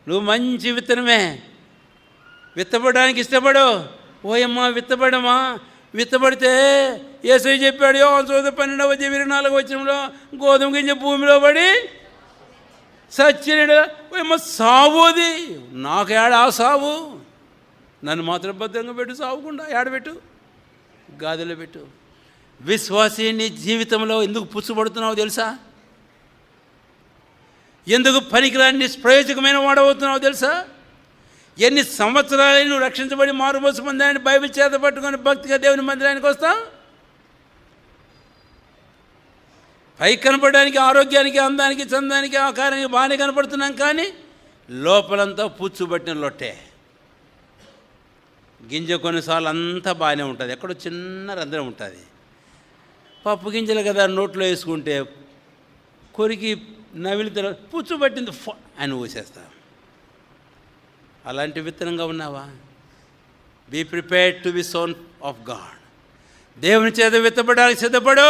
నువ్వు మంచి విత్తనమే, విత్తబడడానికి ఇష్టపడు. ఓయమ్మా విత్తబడమా, విత్తబడితే యేసయ్య చెప్పాడు యోహాను 12:24 గోధుమ గింజ భూమిలో పడి సచ్చినడు. ఓయమ్మ సావుది, నాకు ఏడా సావు, నన్ను మాత్రం భద్రంగా పెట్టు, సావుకుండా ఏడబెట్టు, గాదిలో పెట్టు. విశ్వాసి నీ జీవితంలో ఎందుకు పుచ్చుపడుతున్నావు తెలుసా? ఎందుకు పనికిరాని నిష్ప్రయోజకమైన వాడవుతున్నావు తెలుసా? ఎన్ని సంవత్సరాలు నువ్వు రక్షించబడి మారుమోసు పొందాలని బైబిల్ చేత పట్టుకొని భక్తిగా దేవుని మందిరానికి వస్తావు? పైకి కనపడడానికి, ఆరోగ్యానికి, అందానికి, చందానికి, ఆకారానికి బాగానే కనపడుతున్నాం, కానీ లోపలంతా పుచ్చుబట్టిన లొట్టే. గింజ కొన్నిసార్లు అంతా బాగానే ఉంటుంది, ఎక్కడో చిన్న రంధ్రం ఉంటుంది. పప్పు గింజలు కదా నోట్లో వేసుకుంటే కొరికి నవిలి తర్వాత పుచ్చుబట్టింది అని ఊసేస్తా. అలాంటి విత్తనంగా ఉన్నావా? Be prepared to be sown of God. దేవుని చేత విత్తబడడానికి సిద్ధపడు.